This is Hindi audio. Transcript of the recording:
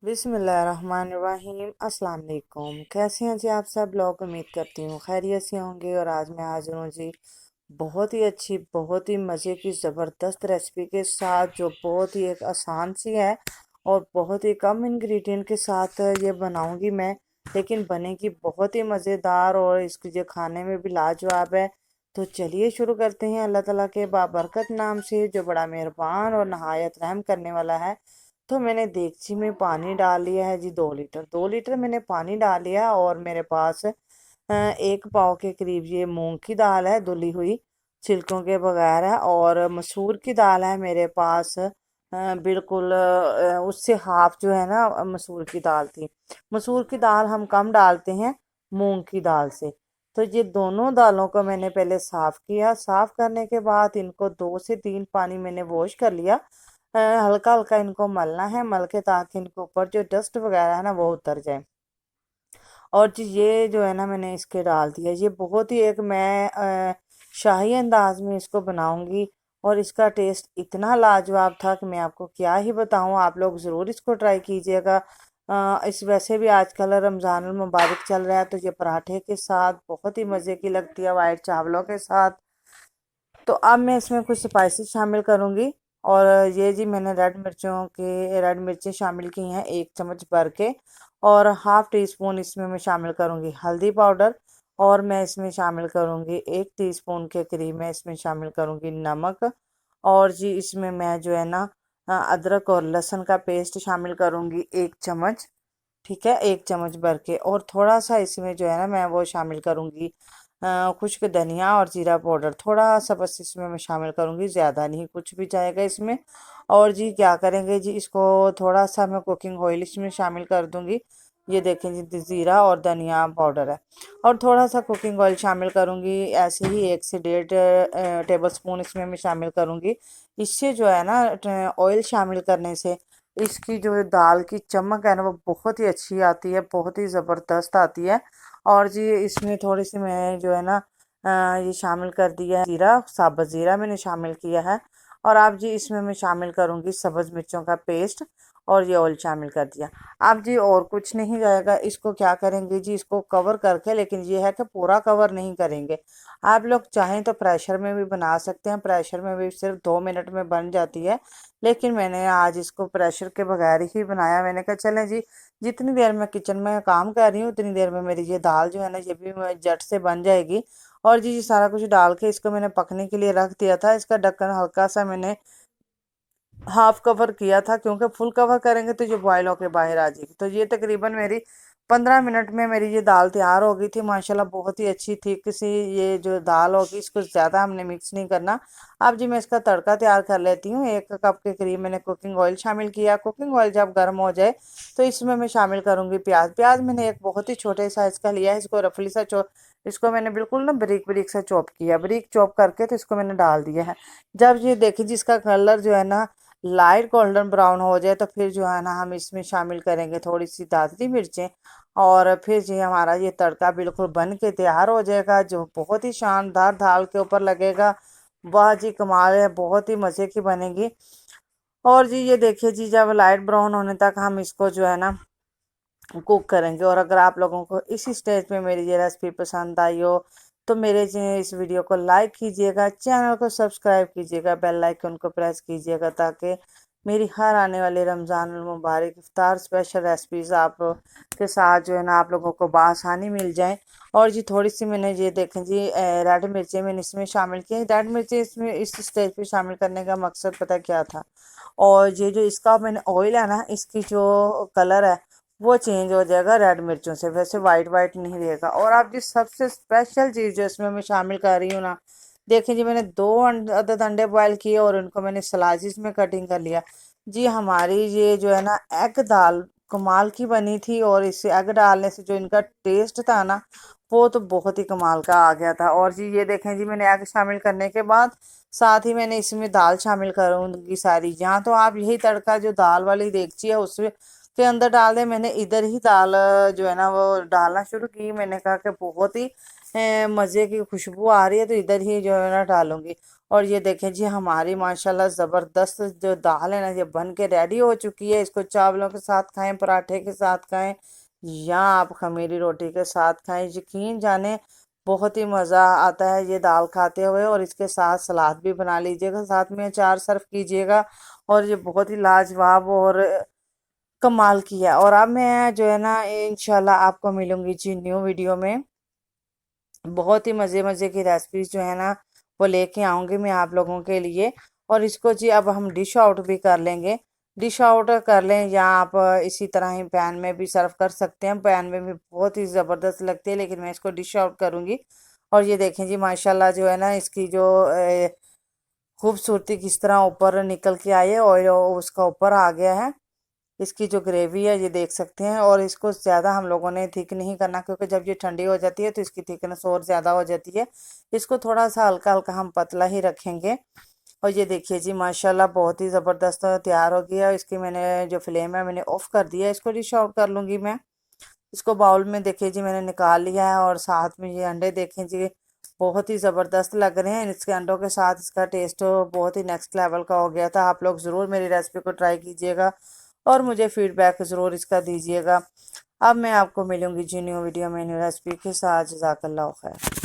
बिस्मिल्लाहिर्रहमानिर्रहीम। अस्सलाम वालेकुम। कैसे हैं जी आप सब लोग? उम्मीद करती हूँ खैरियत से होंगे। और आज मैं हाजिर हूँ जी बहुत ही अच्छी, बहुत ही मज़े की ज़बरदस्त रेसिपी के साथ, जो बहुत ही एक आसान सी है और बहुत ही कम इंग्रेडिएंट के साथ ये बनाऊंगी मैं, लेकिन बनेगी बहुत ही मज़ेदार और इसकी जो खाने में भी लाजवाब है। तो चलिए शुरू करते हैं अल्लाह ताला के बाबरकत नाम से, जो बड़ा मेहरबान और नहायत रहम करने वाला है। तो मैंने देगची में पानी डाल लिया है जी, 2 लीटर, 2 लीटर मैंने पानी डाल लिया। और मेरे पास एक पाव के करीब ये मूंग की दाल है, धुली हुई, छिलकों के बगैर है। और मसूर की दाल है मेरे पास, बिल्कुल उससे हाफ जो है ना मसूर की दाल थी। मसूर की दाल हम कम डालते हैं मूंग की दाल से। तो ये दोनों दालों को मैंने पहले साफ किया। साफ करने के बाद इनको 2 से 3 पानी मैंने वॉश कर लिया। हल्का हल्का इनको मलना है, मल के ताकि इनके ऊपर जो डस्ट वगैरह है ना वो उतर जाए। और जी ये जो है ना मैंने इसके डाल दिया। ये बहुत ही एक मैं शाही अंदाज में इसको बनाऊंगी और इसका टेस्ट इतना लाजवाब था कि मैं आपको क्या ही बताऊं। आप लोग ज़रूर इसको ट्राई कीजिएगा। इस वैसे भी आजकल रमज़ान मुबारक चल रहा है, तो ये पराठे के साथ बहुत ही मज़े की लगती है, वाइट चावलों के साथ। तो अब मैं इसमें कुछ स्पाइसेस शामिल करूंगी। और ये जी मैंने रेड मिर्चें शामिल की हैं 1 चम्मच भर के। और हाफ टी स्पून इसमें मैं शामिल करूंगी हल्दी पाउडर। और मैं इसमें शामिल करूंगी 1 टीस्पून के करीब मैं इसमें शामिल करूंगी नमक। और जी इसमें मैं जो है ना अदरक और लहसुन का पेस्ट शामिल करूंगी 1 चम्मच। ठीक है, 1 चम्मच भर के। और थोड़ा सा इसमें जो है ना मैं वो शामिल करूंगी खुश्क धनिया और जीरा पाउडर, थोड़ा सा बस इसमें मैं शामिल करूंगी, ज़्यादा नहीं कुछ भी जाएगा इसमें। और जी क्या करेंगे जी, इसको थोड़ा सा मैं कुकिंग ऑयल इसमें शामिल कर दूंगी। ये देखें जी, जीरा और धनिया पाउडर है। और थोड़ा सा कुकिंग ऑयल शामिल करूंगी, ऐसे ही 1 से 1.5 टेबल स्पून इसमें मैं शामिल करूंगी। इससे जो है ना ऑयल शामिल करने से इसकी जो दाल की चमक है ना वो बहुत ही अच्छी आती है, बहुत ही ज़बरदस्त आती है। और जी इसमें थोड़ी सी मैं जो है ना ये शामिल कर दिया है जीरा, साबुत ज़ीरा मैंने शामिल किया है। और आप जी इसमें मैं शामिल करूँगी सब्ज़ मिर्चों का पेस्ट। और ये ऑयल शामिल कर दिया। अब जी और कुछ नहीं जाएगा, इसको क्या करेंगे जी, इसको कवर करके, लेकिन ये है कि पूरा कवर नहीं करेंगे। आप लोग चाहें तो प्रेशर में भी बना सकते हैं, प्रेशर में भी सिर्फ 2 मिनट में बन जाती है। लेकिन मैंने आज इसको प्रेशर के बगैर ही बनाया। मैंने कहा चलें जी, जितनी देर मैं किचन में काम कर रही हूँ उतनी देर में मेरी ये दाल जो है ना ये भी झट से बन जाएगी। और जी ये सारा कुछ डाल के इसको मैंने पकने के लिए रख दिया था। इसका ढक्कन हल्का सा मैंने हाफ कवर किया था, क्योंकि फुल कवर करेंगे तो जो बॉयल होके बाहर आ जाएगी। तो ये तकरीबन मेरी 15 मिनट में मेरी ये दाल तैयार हो गई थी माशाल्लाह, बहुत ही अच्छी थी किसी। ये जो दाल होगी इसको ज़्यादा हमने मिक्स नहीं करना। अब जी मैं इसका तड़का तैयार कर लेती हूँ। 1 कप के करीब मैंने कुकिंग ऑयल शामिल किया। कुकिंग ऑयल जब गर्म हो जाए तो इसमें मैं शामिल करूँगी प्याज। प्याज मैंने एक बहुत ही छोटे साइज़ का लिया है, इसको रफली सा इसको मैंने बिल्कुल ना बारीक बारीक सा चॉप किया, बारीक चॉप करके तो इसको मैंने डाल दिया है। जब ये देखिए जिसका कलर जो है ना लाइट गोल्डन ब्राउन हो जाए तो फिर जो है ना हम इसमें शामिल करेंगे थोड़ी सी दादरी मिर्चें। और फिर जी हमारा ये तड़का बिल्कुल बन के तैयार हो जाएगा, जो बहुत ही शानदार दाल के ऊपर लगेगा। वाह जी कमाल है, बहुत ही मज़े की बनेगी। और जी ये देखिए जी, जब लाइट ब्राउन होने तक हम इसको जो है ना कुक करेंगे। और अगर आप लोगों को इसी स्टेज पे मेरी ये रेसिपी पसंद आई हो तो मेरे इस वीडियो को लाइक कीजिएगा, चैनल को सब्सक्राइब कीजिएगा, बेल आइकन को प्रेस कीजिएगा, ताकि मेरी हर आने वाली रमज़ान मुबारक इफ्तार स्पेशल रेसिपीज़ आप के साथ जो है ना आप लोगों को बआसानी मिल जाए। और जी थोड़ी सी मैंने ये देखें जी रेड मिर्चें मैंने इसमें शामिल की। रेड मिर्चें इसमें इस स्टेज पे शामिल करने का मकसद पता क्या था? और ये जो इसका मैंने ऑयल है ना, इसकी जो कलर है वो चेंज हो जाएगा रेड मिर्चों से, वैसे वाइट वाइट नहीं रहेगा। और आप जिस सबसे स्पेशल चीज़ जो इसमें मैं शामिल कर रही हूँ ना, देखें जी मैंने 2 अदद अंडे बॉयल किए और उनको मैंने स्लाइसिस में कटिंग कर लिया। जी हमारी ये जो है ना एग दाल कमाल की बनी थी। और इस एग डालने से जो इनका टेस्ट था ना वो तो बहुत ही कमाल का आ गया था। और जी ये देखें जी, मैंने एग शामिल करने के बाद साथ ही मैंने इसमें दाल शामिल करूँगी सारी। यहाँ तो आप यही तड़का जो दाल वाली देगची है उसमें के अंदर डाल दें। मैंने इधर ही दाल जो है ना वो डालना शुरू की। मैंने कहा कि बहुत ही मज़े की खुशबू आ रही है तो इधर ही जो है ना डालूंगी। और ये देखें जी हमारी माशाल्लाह ज़बरदस्त जो दाल है ना ये बन के रेडी हो चुकी है। इसको चावलों के साथ खाएं, पराठे के साथ खाएं, या आप खमीरी रोटी के साथ खाएं, यकीन जाने बहुत ही मज़ा आता है ये दाल खाते हुए। और इसके साथ सलाद भी बना लीजिएगा, साथ में अचार सर्व कीजिएगा, और ये बहुत ही लाजवाब और कमाल की है। और अब मैं जो है ना इंशाल्लाह आपको मिलूंगी जी न्यू वीडियो में, बहुत ही मज़े मज़े की रेसिपीज जो है ना वो लेके आऊंगी मैं आप लोगों के लिए। और इसको जी अब हम डिश आउट भी कर लेंगे, डिश आउट कर लें, या आप इसी तरह ही पैन में भी सर्व कर सकते हैं। पैन में भी बहुत ही ज़बरदस्त लगती है, लेकिन मैं इसको डिश आउट करूंगी। और ये देखें जी माशाल्लाह जो है ना इसकी जो खूबसूरती किस तरह ऊपर निकल के आई है, ऑयल उसका ऊपर आ गया है। इसकी जो ग्रेवी है ये देख सकते हैं। और इसको ज़्यादा हम लोगों ने थिक नहीं करना, क्योंकि जब ये ठंडी हो जाती है तो इसकी थिकनेस और ज़्यादा हो जाती है। इसको थोड़ा सा हल्का हल्का हम पतला ही रखेंगे। और ये देखिए जी माशाल्लाह बहुत ही ज़बरदस्त तैयार हो गया। इसकी मैंने जो फ्लेम है मैंने ऑफ कर दिया है। इसको डिश आउट कर लूँगी मैं। इसको बाउल में देखिए जी मैंने निकाल लिया है। और साथ में ये अंडे देखें जी बहुत ही ज़बरदस्त लग रहे हैं। इसके अंडों के साथ इसका टेस्ट बहुत ही नेक्स्ट लेवल का हो गया था। आप लोग ज़रूर मेरी रेसिपी को ट्राई कीजिएगा और मुझे फीडबैक ज़रूर इसका दीजिएगा। अब मैं आपको मिलूंगी जी न्यू वीडियो में न्यू रेसिपी के साथ। जज़ाकल्लाह खैर।